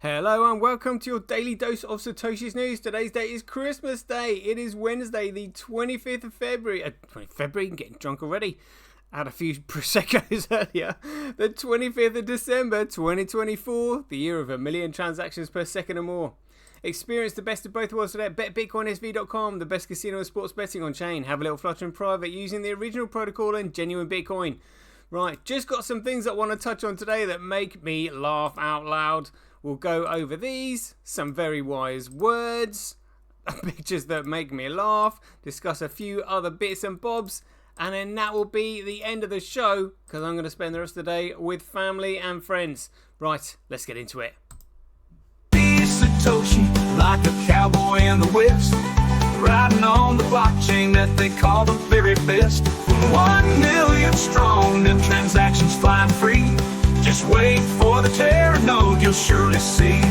Hello and welcome to your daily dose of Satoshi's news. Today's date is Christmas Day. It is Wednesday, the 25th of February. 20th February, I'm getting drunk already. I had a few Prosecco's earlier. The 25th of December, 2024, the year of 1 million transactions per second or more. Experience the best of both worlds today at betbitcoinsv.com, the best casino and sports betting on chain. Have a little flutter in private using the original protocol and genuine Bitcoin. Right, just got some things I want to touch on today that make me laugh out loud. We'll go over these, some very wise words, pictures that make me laugh, discuss a few other bits and bobs, and then that will be the end of the show, because I'm going to spend the rest of the day with family and friends. Right, let's get into it. Be Satoshi, like a cowboy in the West, riding on the blockchain that they call the very best. 1 million strong, them transactions flying free. Just wait for the Terra node, you'll surely see.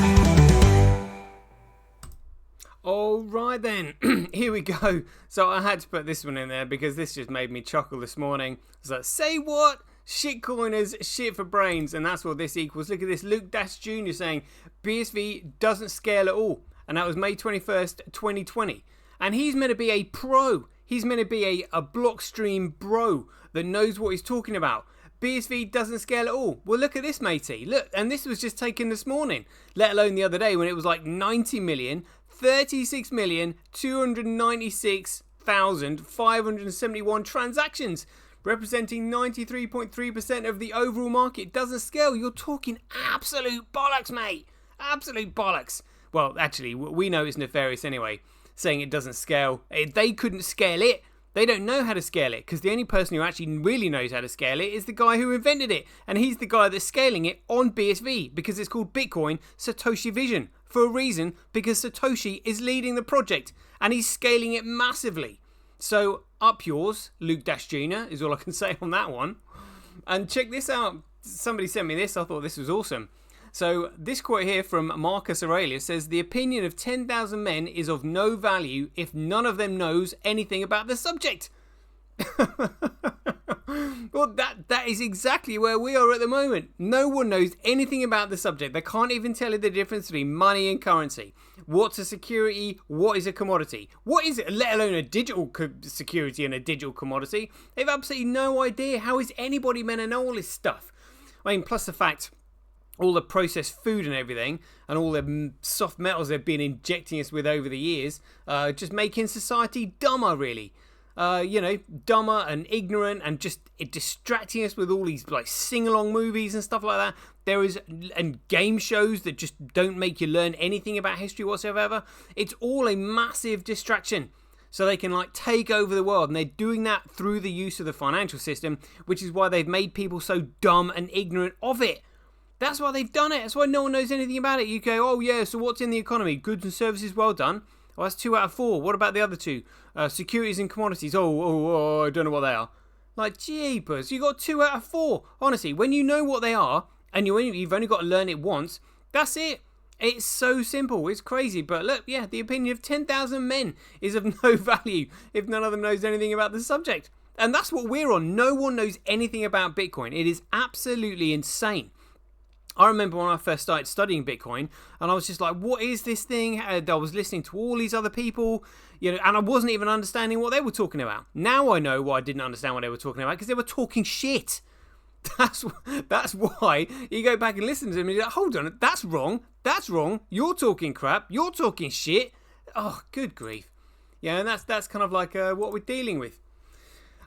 Alright then, here we go. So I had to put this one in there because this just made me chuckle this morning. It's like, say what? Shitcoiners, shit for brains, and that's what this equals. Look at this, Luke Dash Jr. saying BSV doesn't scale at all. And that was May 21st, 2020. And he's meant to be a pro. He's meant to be a Blockstream bro that knows what he's talking about. BSV doesn't scale at all. Well, look at this, matey. Look, and this was just taken this morning, let alone the other day when it was like 90 million, 36,296,571 transactions, representing 93.3% of the overall market. Doesn't scale. You're talking absolute bollocks, mate. Absolute bollocks. Well, actually, we know it's nefarious anyway, saying it doesn't scale. They couldn't scale it. They don't know how to scale it, because the only person who actually really knows how to scale it is the guy who invented it. And he's the guy that's scaling it on BSV, because it's called Bitcoin Satoshi Vision. For a reason, because Satoshi is leading the project, and he's scaling it massively. So, up yours, Luke Dash Jr., is all I can say on that one. And check this out. Somebody sent me this. I thought this was awesome. So this quote here from Marcus Aurelius says, the opinion of 10,000 men is of no value if none of them knows anything about the subject. Well, that is exactly where we are at the moment. No one knows anything about the subject. They can't even tell you the difference between money and currency. What's a security? What is a commodity? What is it, let alone a digital security and a digital commodity? They've absolutely no idea. How is anybody meant to know all this stuff? I mean, plus the fact all the processed food and everything, and all the soft metals they've been injecting us with over the years, just making society dumber, really. Dumber and ignorant, and just distracting us with all these like sing-along movies and stuff like that. And game shows that just don't make you learn anything about history whatsoever. It's all a massive distraction. So they can like take over the world, and they're doing that through the use of the financial system, which is why they've made people so dumb and ignorant of it. That's why they've done it. That's why no one knows anything about it. You go, oh yeah, so what's in the economy? Goods and services, well done. Well, that's 2 out of 4. What about the other 2? Securities and commodities. Oh, I don't know what they are. Like, jeepers, you got 2 out of 4. Honestly, when you know what they are, and you've only got to learn it once, that's it. It's so simple. It's crazy. But look, yeah, the opinion of 10,000 men is of no value if none of them knows anything about the subject. And that's what we're on. No one knows anything about Bitcoin. It is absolutely insane. I remember when I first started studying Bitcoin, and I was just like, what is this thing? And I was listening to all these other people, and I wasn't even understanding what they were talking about. Now I know why I didn't understand what they were talking about, because they were talking shit. That's why you go back and listen to them and you're like, hold on, that's wrong, you're talking crap, you're talking shit. Oh, good grief. Yeah, and that's kind of like what we're dealing with.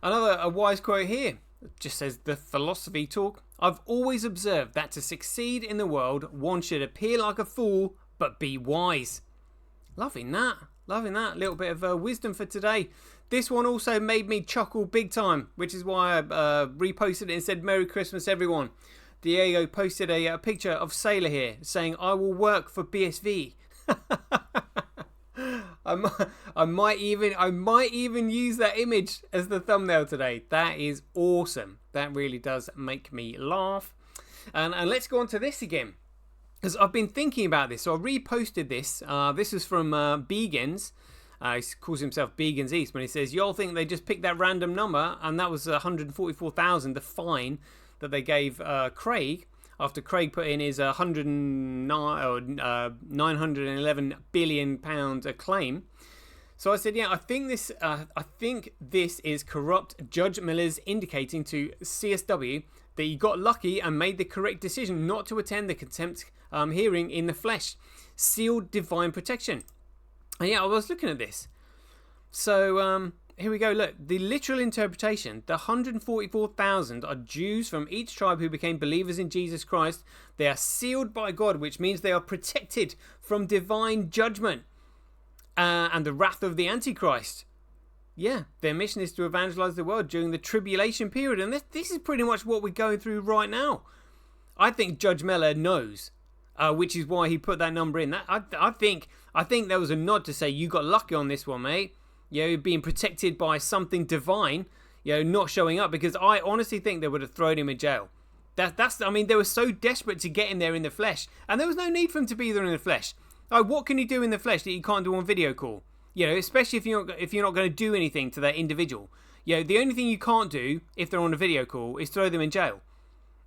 A wise quote here. It just says, the philosophy talk. I've always observed that to succeed in the world, one should appear like a fool, but be wise. Loving that. Little bit of wisdom for today. This one also made me chuckle big time, which is why I reposted it and said, Merry Christmas, everyone. Diego posted a picture of Sailor here saying, I will work for BSV. I might even use that image as the thumbnail today. That is awesome. That really does make me laugh. And let's go on to this again, because I've been thinking about this. So I reposted this. This is from Begans. He calls himself Begans East, when he says, y'all think they just picked that random number, and that was 144,000, the fine that they gave Craig. after Craig put in his 911 billion pound claim. So I said, yeah, I think this is corrupt Judge Miller's indicating to CSW that he got lucky and made the correct decision not to attend the contempt hearing in the flesh. Sealed divine protection. And yeah, I was looking at this. So here we go. Look, the literal interpretation: the 144,000 are Jews from each tribe who became believers in Jesus Christ. They are sealed by God, which means they are protected from divine judgment and the wrath of the Antichrist. Yeah, their mission is to evangelize the world during the tribulation period, and this is pretty much what we're going through right now. I think Judge Miller knows, which is why he put that number in. I think there was a nod to say you got lucky on this one, mate. You know, being protected by something divine. You know, not showing up, because I honestly think they would have thrown him in jail. I mean, they were so desperate to get him there in the flesh, and there was no need for him to be there in the flesh. Like, what can he do in the flesh that he can't do on video call? You know, especially if you're not going to do anything to that individual. You know, the only thing you can't do if they're on a video call is throw them in jail.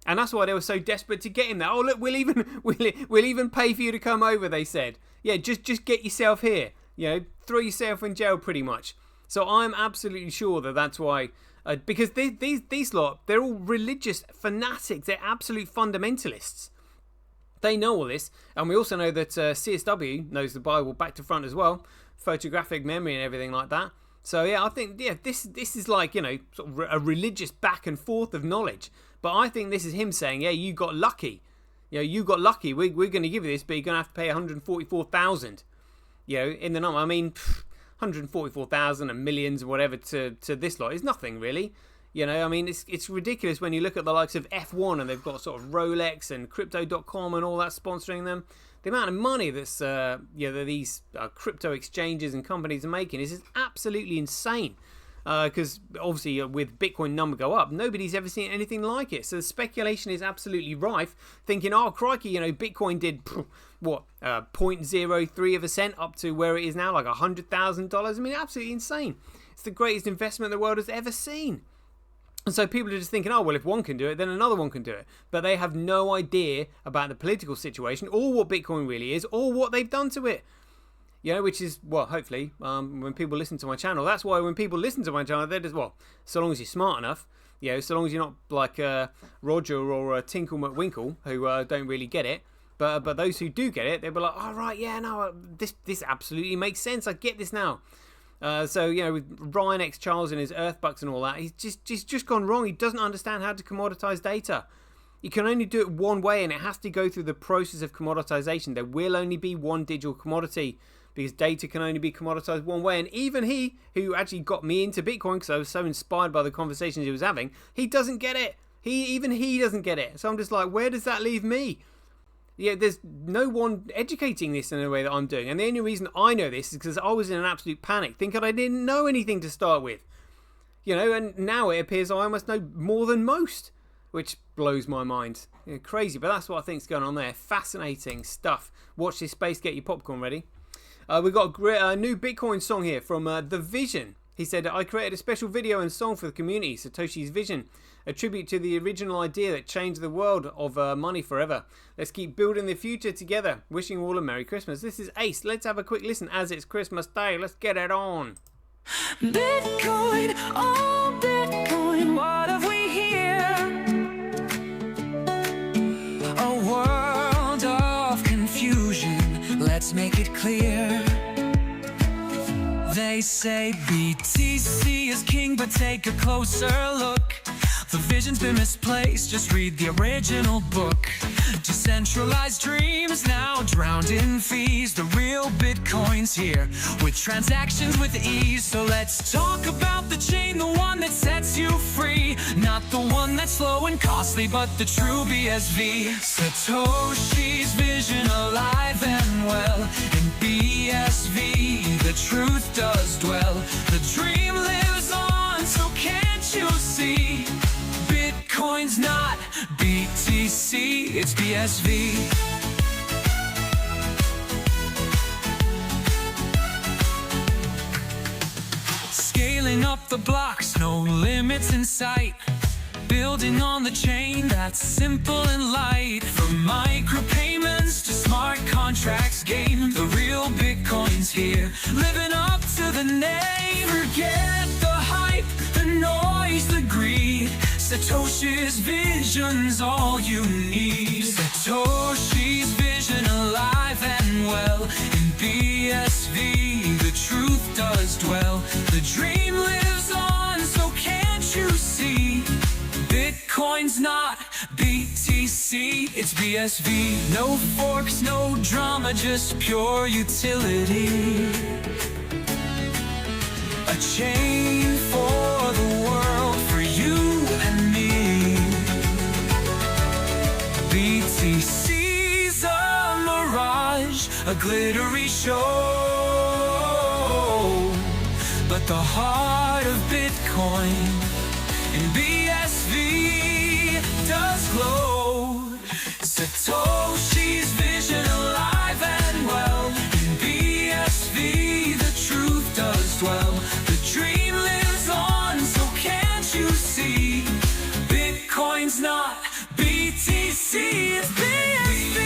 And that's why they were so desperate to get him there. Oh, look, we'll even pay for you to come over, they said. Yeah, just get yourself here. You know, throw yourself in jail pretty much. So I'm absolutely sure that that's why, because these lot, they're all religious fanatics. They're absolute fundamentalists. They know all this, and we also know that CSW knows the Bible back to front as well, photographic memory and everything like that. So yeah, I think this is like, you know, sort of a religious back and forth of knowledge. But I think this is him saying, yeah, you got lucky. You know, you got lucky. We're going to give you this, but you're going to have to pay 144,000. You know, in the number. I mean, 144,000 and millions or whatever to this lot is nothing really. You know, I mean, it's ridiculous when you look at the likes of F1 and they've got sort of Rolex and Crypto.com and all that sponsoring them. The amount of money that's that these crypto exchanges and companies are making is absolutely insane. Because obviously with Bitcoin number go up, nobody's ever seen anything like it. So the speculation is absolutely rife, thinking, oh crikey, you know, Bitcoin did 0.03 of a cent up to where it is now, like $100,000. I mean, absolutely insane. It's the greatest investment the world has ever seen. And so people are just thinking, oh, well, if one can do it, then another one can do it. But they have no idea about the political situation or what Bitcoin really is or what they've done to it. You know, which is, well, hopefully, when people listen to my channel, that's why when people listen to my channel, they're just, well, so long as you're smart enough, you know, so long as you're not like Roger or Tinkle McWinkle, who don't really get it. But those who do get it, they'll be like, oh, right, yeah, no, this absolutely makes sense. I get this now. So, you know, with Ryan X Charles and his Earthbucks and all that, he's just gone wrong. He doesn't understand how to commoditize data. You can only do it one way, and it has to go through the process of commoditization. There will only be one digital commodity because data can only be commoditized one way. And even he, who actually got me into Bitcoin because I was so inspired by the conversations he was having, he doesn't get it. Even he doesn't get it. So I'm just like, where does that leave me? Yeah, there's no one educating this in a way that I'm doing. And the only reason I know this is because I was in an absolute panic, thinking I didn't know anything to start with. You know, and now it appears I must know more than most, which blows my mind. You know, crazy, but that's what I think's going on there. Fascinating stuff. Watch this space, get your popcorn ready. We've got a new Bitcoin song here from The Vision. He said, I created a special video and song for the community, Satoshi's Vision, a tribute to the original idea that changed the world of money forever. Let's keep building the future together. Wishing you all a Merry Christmas. This is Ace. Let's have a quick listen as it's Christmas Day. Let's get it on. Bitcoin, oh Bitcoin, what have we here? A world of confusion, let's make it clear. They say BTC is king, but take a closer look. The vision's been misplaced, just read the original book. Decentralized dreams now drowned in fees. The real Bitcoin's here, with transactions with ease. So let's talk about the chain, the one that sets you free. Not the one that's slow and costly, but the true BSV. Satoshi's vision alive and well. In BSV, the truth does dwell. The dream lives on, so can't you see? Bitcoin's not BTC, it's BSV. Scaling up the blocks, no limits in sight. building on the chain that's simple and light. From micropayments to smart contracts game, the real Bitcoin's here, living up to the name. Forget the hype, the noise, the greed. Satoshi's vision's all you need. Satoshi's vision alive and well. In BSV, the truth does dwell. The dream lives on, so can't you see? Bitcoin's not BTC, it's BSV. No forks, no drama, just pure utility. A chain for the world, for you and me. BTC's a mirage, a glittery show, but the heart of Bitcoin in BSV does glow. Satoshi's vision alive and well. In BSV the truth does dwell. The dream lives on, so can't you see? Bitcoin's not BTC, it's BSV.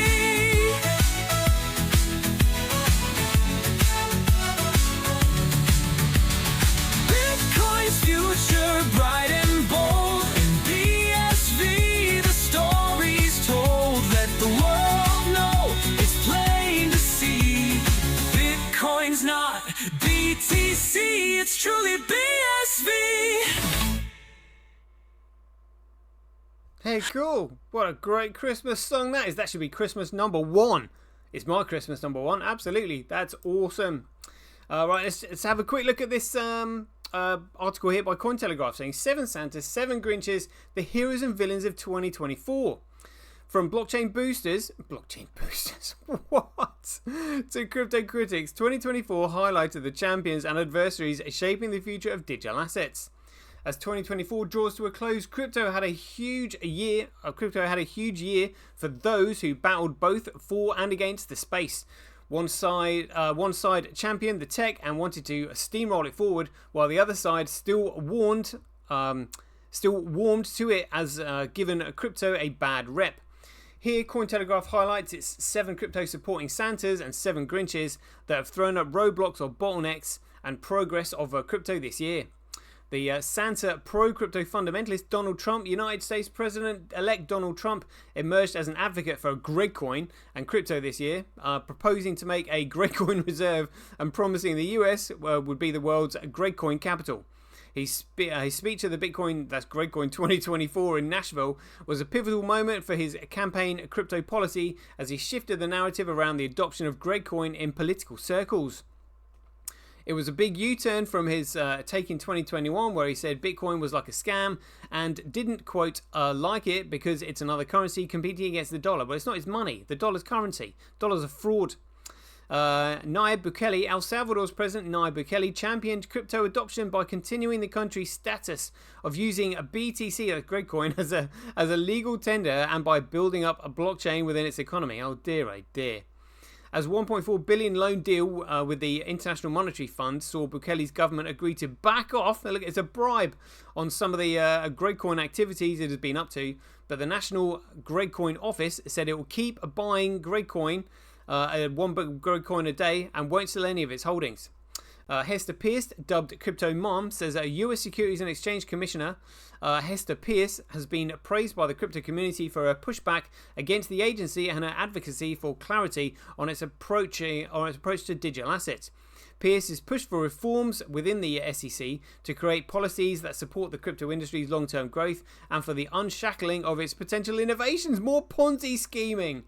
Bitcoin's future bright and bold. In BSV the story's told. Let the world know it's plain to see. Bitcoin's not BTC, it's truly BSV. Hey, cool. What a great Christmas song that is. That should be Christmas number 1. It's my Christmas number 1. Absolutely. That's awesome. Right, let's have a quick look at this article here by Cointelegraph saying 7 Santas, 7 Grinches, the heroes and villains of 2024. From blockchain boosters, what? To crypto critics, 2024 highlighted the champions and adversaries shaping the future of digital assets. As 2024 draws to a close, crypto had a huge year for those who battled both for and against the space. One side championed the tech and wanted to steamroll it forward, while the other side still warmed to it as given crypto a bad rep. Here, Cointelegraph highlights its 7 crypto supporting Santas and 7 Grinches that have thrown up roadblocks or bottlenecks and progress of crypto this year. The Santa pro-crypto fundamentalist Donald Trump, United States President-elect Donald Trump, emerged as an advocate for Gridcoin and crypto this year, proposing to make a Gridcoin reserve and promising the US would be the world's Gridcoin capital. His speech at the Bitcoin, that's Gridcoin 2024 in Nashville, was a pivotal moment for his campaign crypto policy as he shifted the narrative around the adoption of Gridcoin in political circles. It was a big U-turn from his take in 2021 where he said Bitcoin was like a scam and didn't, quote, like it because it's another currency competing against the dollar. But it's not his money. The dollar's currency. Dollar's a fraud. Nayib Bukele, El Salvador's president Nayib Bukele, championed crypto adoption by continuing the country's status of using a BTC, a Gridcoin, as a legal tender and by building up a blockchain within its economy. Oh dear, oh dear. As $1.4 billion loan deal with the International Monetary Fund saw Bukele's government agree to back off, look, it's a bribe, on some of the Gridcoin activities it has been up to, but the National Gridcoin Office said it will keep buying Gridcoin, 1 Gridcoin a day, and won't sell any of its holdings. Hester Peirce, dubbed Crypto Mom, says a US Securities and Exchange Commissioner, Hester Peirce, has been praised by the crypto community for her pushback against the agency and her advocacy for clarity on its approach to digital assets. Peirce has pushed for reforms within the SEC to create policies that support the crypto industry's long-term growth and for the unshackling of its potential innovations. More Ponzi scheming.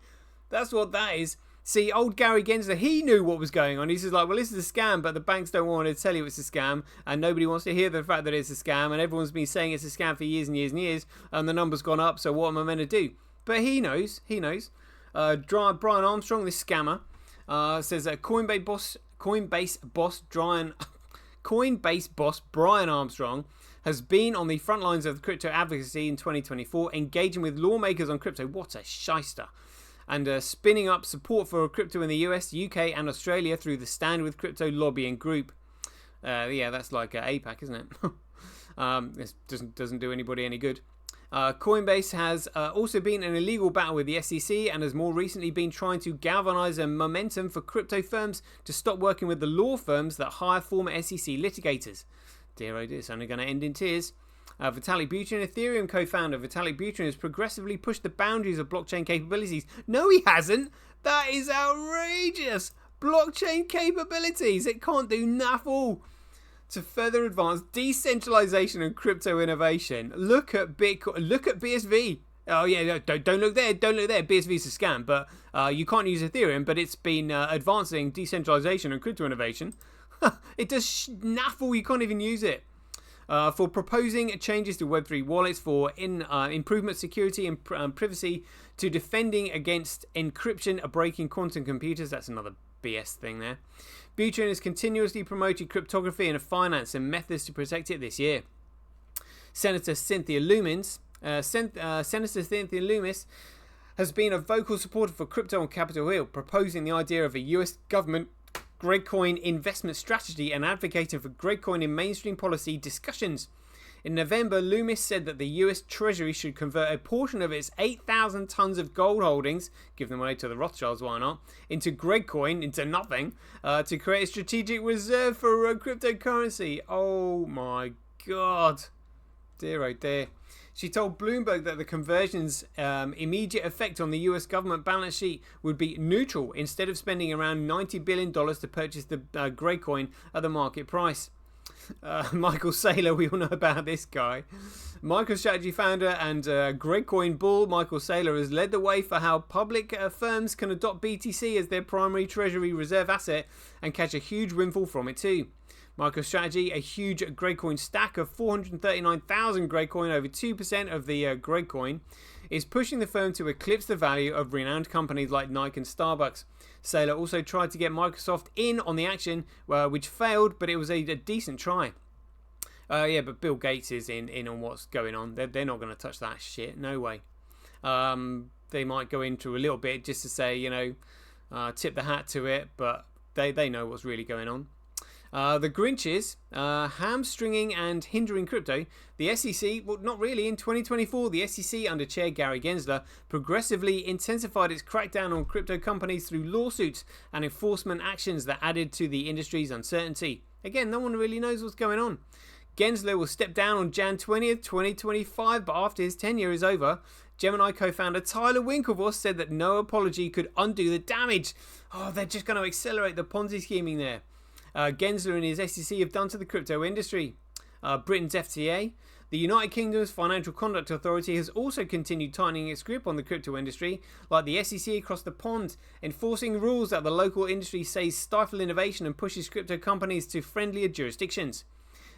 That's what that is. See, old Gary Gensler, he knew what was going on. He's just like, well, this is a scam, but the banks don't want to tell you it's a scam, and nobody wants to hear the fact that it's a scam, and everyone's been saying it's a scam for years and years and years, and the number's gone up, so what am I meant to do? But he knows. Brian Armstrong, this scammer, says that Coinbase boss Brian Armstrong has been on the front lines of crypto advocacy in 2024, engaging with lawmakers on crypto. What a shyster. And spinning up support for crypto in the US, UK and Australia through the Stand With Crypto lobbying group. Yeah, that's like APAC, isn't it? This doesn't do anybody any good. Coinbase has also been in a legal battle with the SEC and has more recently been trying to galvanize a momentum for crypto firms to stop working with the law firms that hire former SEC litigators. Dear oh dear, it's only going to end in tears. Vitalik Buterin, Ethereum co-founder Vitalik Buterin, has progressively pushed the boundaries of blockchain capabilities. No, he hasn't. That is outrageous. Blockchain capabilities. It can't do naffle. To further advance decentralization and crypto innovation, look at Bitcoin. Look at BSV. Oh yeah, don't look there. Don't look there. BSV is a scam, but you can't use Ethereum. But it's been advancing decentralization and crypto innovation. It does naffle. You can't even use it. For proposing changes to Web3 wallets for improvement security and privacy, to defending against encryption breaking quantum computers. That's another BS thing there. Buterin has continuously promoted cryptography and finance and methods to protect it this year. Senator Cynthia Lummis has been a vocal supporter for crypto on Capitol Hill, proposing the idea of a US government Gregcoin investment strategy and advocating for Gregcoin in mainstream policy discussions. In November, Lummis said that the US Treasury should convert a portion of its 8,000 tons of gold holdings, give them away to the Rothschilds, why not, into Gregcoin, into nothing, to create a strategic reserve for cryptocurrency. Oh my god. Dear oh dear. She told Bloomberg that the conversion's immediate effect on the US government balance sheet would be neutral instead of spending around $90 billion to purchase the Gregcoin at the market price. Michael Saylor, we all know about this guy. MicroStrategy founder and Gregcoin bull Michael Saylor has led the way for how public firms can adopt BTC as their primary treasury reserve asset and catch a huge windfall from it too. MicroStrategy, a huge Gregcoin stack of 439,000 Gregcoin, over 2% of the Gregcoin, is pushing the firm to eclipse the value of renowned companies like Nike and Starbucks. Saylor also tried to get Microsoft in on the action, which failed, but it was a decent try. Yeah, but Bill Gates is in on what's going on. They're not going to touch that shit. No way. They might go into a little bit just to say, tip the hat to it, but they know what's really going on. The Grinches, hamstringing and hindering crypto. The SEC, well, not really. In 2024, the SEC, under Chair Gary Gensler, progressively intensified its crackdown on crypto companies through lawsuits and enforcement actions that added to the industry's uncertainty. Again, no one really knows what's going on. Gensler will step down on Jan 20th, 2025, but after his tenure is over, Gemini co-founder Tyler Winklevoss said that no apology could undo the damage. Oh, they're just going to accelerate the Ponzi scheming there. Gensler and his SEC have done to the crypto industry. Britain's FCA, the United Kingdom's Financial Conduct Authority, has also continued tightening its grip on the crypto industry, like the SEC across the pond, enforcing rules that the local industry says stifle innovation and pushes crypto companies to friendlier jurisdictions.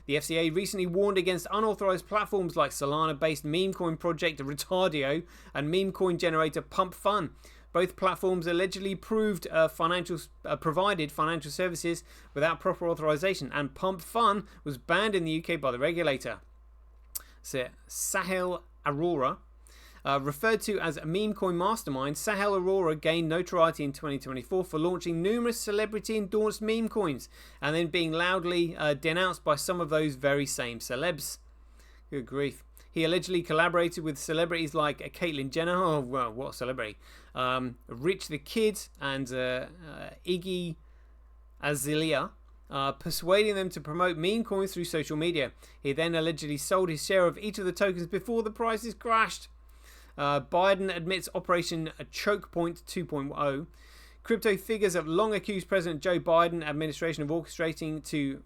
The FCA recently warned against unauthorized platforms like Solana-based meme coin project Retardio and meme coin generator Pump Fun. Both platforms allegedly provided financial services without proper authorization, and Pump Fun was banned in the UK by the regulator. So, Sahel Aurora, referred to as a meme coin mastermind, Sahel Aurora gained notoriety in 2024 for launching numerous celebrity-endorsed meme coins and then being loudly denounced by some of those very same celebs. Good grief. He allegedly collaborated with celebrities like Caitlyn Jenner, oh well, what celebrity, Rich the Kid and Iggy Azalea, persuading them to promote meme coins through social media. He then allegedly sold his share of each of the tokens before the prices crashed. Biden admits Operation Choke Point 2.0. Crypto figures have long accused President Joe Biden administration of orchestrating to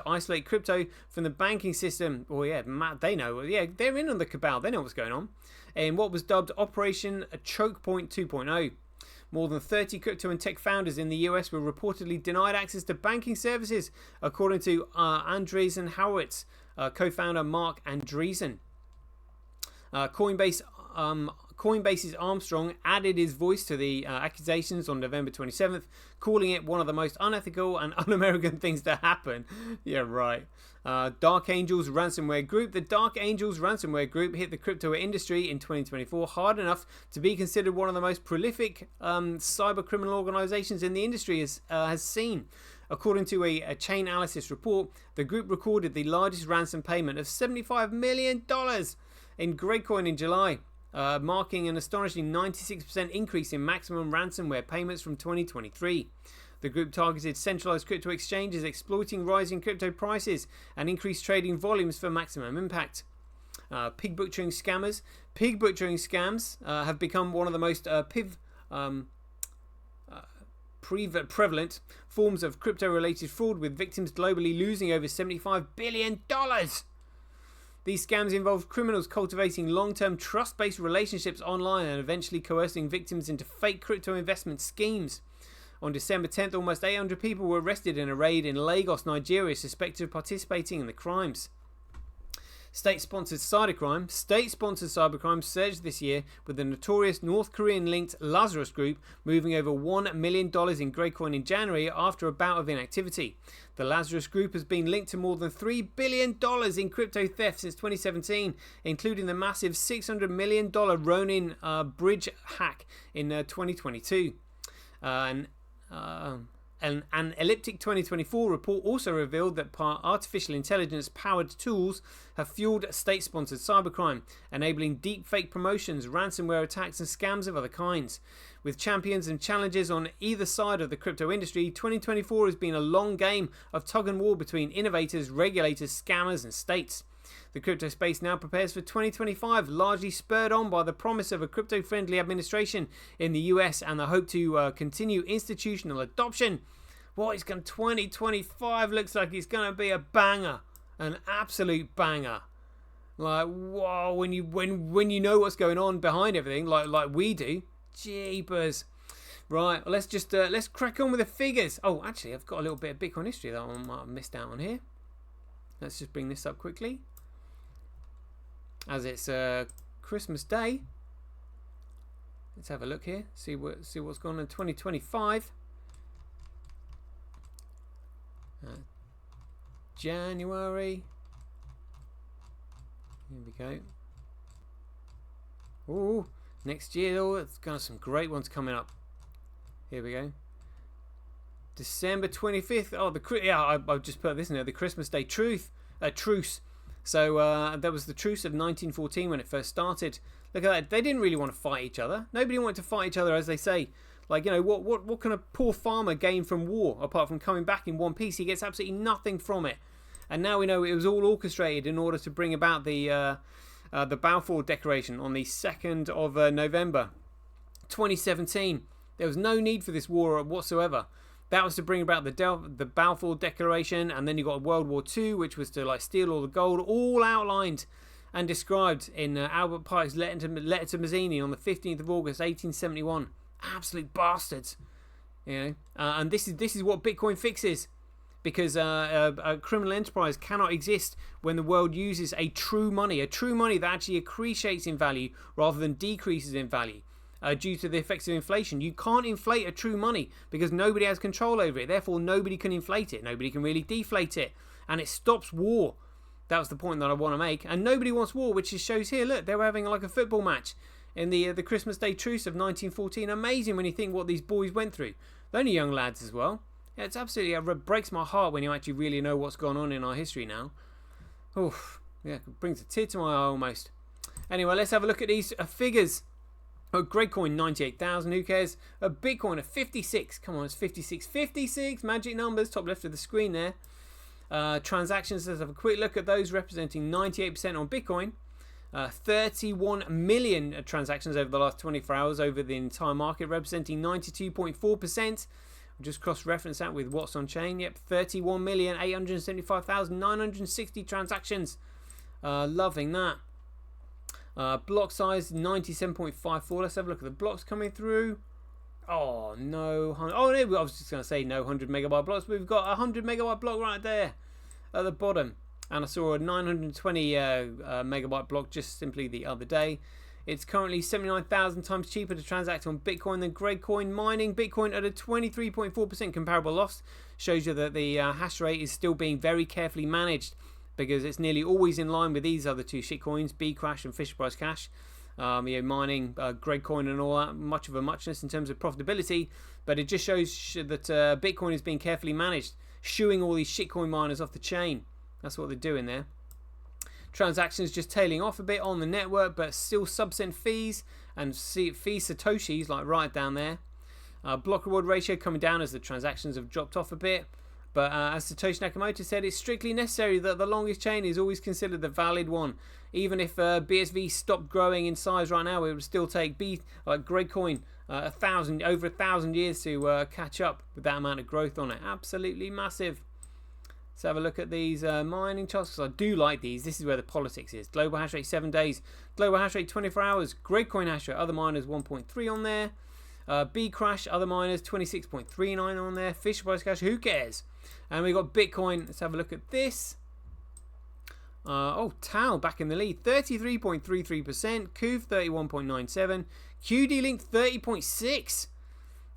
isolate crypto from the banking system. Oh yeah, Matt, they know. Yeah, they're in on the cabal. They know what's going on. In what was dubbed Operation Choke Point 2.0. More than 30 crypto and tech founders in the US were reportedly denied access to banking services, according to Andreessen Horowitz, co-founder Mark Andreessen. Coinbase's Armstrong added his voice to the accusations on November 27th, calling it one of the most unethical and un-American things to happen. Yeah, right. Dark Angels ransomware group. The Dark Angels ransomware group hit the crypto industry in 2024 hard enough to be considered one of the most prolific cyber criminal organizations in the industry has seen. According to a chain analysis report, the group recorded the largest ransom payment of $75 million in Gradecoin in July, marking an astonishing 96% increase in maximum ransomware payments from 2023. The group targeted centralized crypto exchanges, exploiting rising crypto prices and increased trading volumes for maximum impact. Pig butchering scams have become one of the most prevalent forms of crypto-related fraud, with victims globally losing over $75 billion. These scams involve criminals cultivating long-term trust-based relationships online and eventually coercing victims into fake crypto investment schemes. On December 10th, almost 800 people were arrested in a raid in Lagos, Nigeria, suspected of participating in the crimes. State-sponsored cybercrime surged this year, with the notorious North Korean-linked Lazarus Group moving over $1 million in Gradecoin in January after a bout of inactivity. The Lazarus Group has been linked to more than $3 billion in crypto theft since 2017, including the massive $600 million Ronin bridge hack in 2022. An Elliptic 2024 report also revealed that artificial intelligence-powered tools have fueled state-sponsored cybercrime, enabling deepfake promotions, ransomware attacks, and scams of other kinds. With champions and challengers on either side of the crypto industry, 2024 has been a long game of tug-and-war between innovators, regulators, scammers, and states. The crypto space now prepares for 2025, largely spurred on by the promise of a crypto-friendly administration in the US and the hope to continue institutional adoption. 2025 looks like it's going to be a banger, an absolute banger. Like, whoa, when you know what's going on behind everything, like we do, jeepers. Right, well, let's crack on with the figures. Oh, actually, I've got a little bit of Bitcoin history that I might have missed out on here. Let's just bring this up quickly, as it's Christmas Day. Let's have a look here. See what's going on in 2025. January. Here we go. Oh, next year, it's got some great ones coming up. Here we go. December 25th. Oh, I've just put this in there. The Christmas Day truce. So that was the truce of 1914 when it first started. Look at that. They didn't really want to fight each other. Nobody wanted to fight each other, as they say. Like, you know, what can a poor farmer gain from war apart from coming back in one piece? He gets absolutely nothing from it. And now we know it was all orchestrated in order to bring about the Balfour Declaration on the 2nd of November 2017. There was no need for this war whatsoever. That was to bring about the Balfour Declaration, and then you got World War II, which was to like steal all the gold, all outlined and described in Albert Pike's letter to Mazzini on the 15th of August 1871. Absolute bastards, you know. And this is what Bitcoin fixes, because a criminal enterprise cannot exist when the world uses a true money that actually appreciates in value rather than decreases in value. Due to the effects of inflation. You can't inflate a true money because nobody has control over it. Therefore, nobody can inflate it. Nobody can really deflate it. And it stops war. That was the point that I want to make. And nobody wants war, which just shows here. Look, they were having like a football match in the Christmas Day truce of 1914. Amazing when you think what these boys went through. They're only young lads as well. Yeah, it's absolutely, it breaks my heart when you actually really know what's gone on in our history now. Oof. Yeah, it brings a tear to my eye almost. Anyway, let's have a look at these figures. Oh, Gradecoin 98,000, who cares? A Bitcoin of 56. Come on, it's 56. 56 magic numbers, top left of the screen there. Transactions, let's have a quick look at those, representing 98% on Bitcoin. 31 million transactions over the last 24 hours over the entire market, representing 92.4%. Just cross-reference that with what's on chain. Yep, 31,875,960 transactions. Loving that. Block size 97.54. Let's have a look at the blocks coming through. Oh no! Oh, I was just going to say no 100 megabyte blocks, but we've got a 100 megabyte block right there at the bottom. And I saw a 920 megabyte block just simply the other day. It's currently 79,000 times cheaper to transact on Bitcoin than Gradecoin. Mining Bitcoin at a 23.4% comparable loss shows you that the hash rate is still being very carefully managed, because it's nearly always in line with these other two shitcoins, Bcrash and Fisher Price Cash. Mining, Gradecoin and all that, much of a muchness in terms of profitability, but it just shows that Bitcoin is being carefully managed, shooing all these shitcoin miners off the chain. That's what they're doing there. Transactions just tailing off a bit on the network, but still sub-cent fees and fee Satoshis like right down there. Block reward ratio coming down as the transactions have dropped off a bit. But as Satoshi Nakamoto said, it's strictly necessary that the longest chain is always considered the valid one. Even if BSV stopped growing in size right now, it would still take Gradecoin over 1,000 years to catch up with that amount of growth on it. Absolutely massive. Let's have a look at these mining charts, because I do like these. This is where the politics is. Global hash rate 7 days. Global hash rate 24 hours. Gradecoin hash rate. Other miners 1.3 on there. B crash. Other miners 26.39 on there. Fisher price cash. Who cares? And we got Bitcoin. Let's have a look at this. Tau back in the lead. 33.33%. Koof 31.97%. QD Link 30.6%.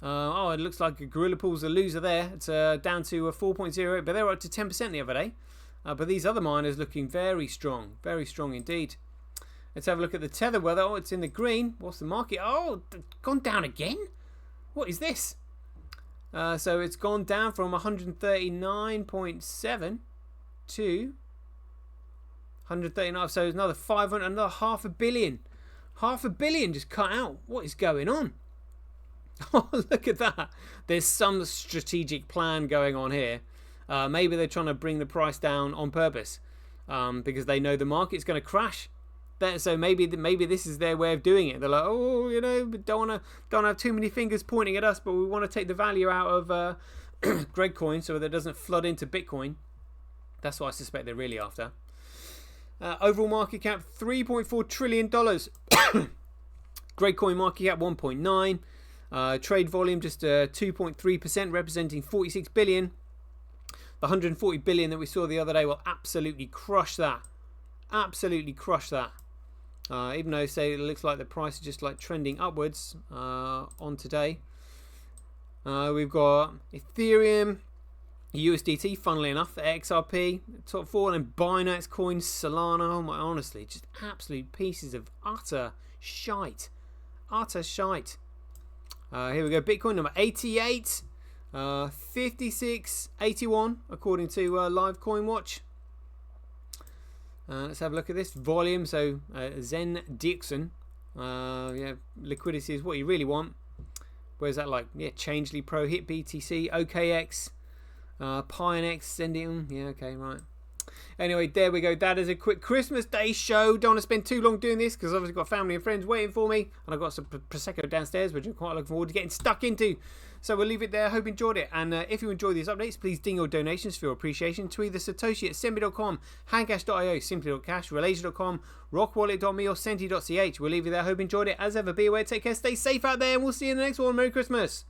It looks like Gorilla Pool's a loser there. It's down to 4.08, but they were up to 10% the other day. But these other miners looking very strong indeed. Let's have a look at the Tether weather. Oh, it's in the green. What's the market? Oh, gone down again? What is this? So it's gone down from 139.7 to 139. So it's another 500, another half a billion. Half a billion just cut out. What is going on? Oh, look at that. There's some strategic plan going on here. Maybe they're trying to bring the price down on purpose because they know the market's going to crash. So maybe this is their way of doing it. They're like, don't want to have too many fingers pointing at us, but we want to take the value out of Gradecoin so that it doesn't flood into Bitcoin. That's what I suspect they're really after. Overall market cap $3.4 trillion. Gradecoin market cap 1.9. Trade volume just 2.3%, representing 46 billion. The 140 billion that we saw the other day will absolutely crush that. Absolutely crush that. Even though, say, it looks like the price is just like trending upwards on today. We've got Ethereum, USDT, funnily enough, XRP, top 4, and Binance Coin, Solana. Oh my, honestly, just absolute pieces of utter shite. Utter shite. Here we go. Bitcoin number 88, 56.81 according to Live Coin Watch. Let's have a look at this volume. So Zen Dixon, liquidity is what you really want. Where's that like? Yeah, Changely Pro, Hit BTC, OKX, PineX, sending. Yeah, okay, right. Anyway, there we go. That is a quick Christmas Day show. Don't want to spend too long doing this because I've obviously got family and friends waiting for me. And I've got some Prosecco downstairs, which I'm quite looking forward to getting stuck into. So we'll leave it there. Hope you enjoyed it. And if you enjoy these updates, please ding your donations for your appreciation to either Satoshi at Sembi.com, Handcash.io, Simply.cash, Relasia.com, Rockwallet.me or Senti.ch. We'll leave you there. Hope you enjoyed it. As ever, be aware, take care, stay safe out there, and we'll see you in the next one. Merry Christmas.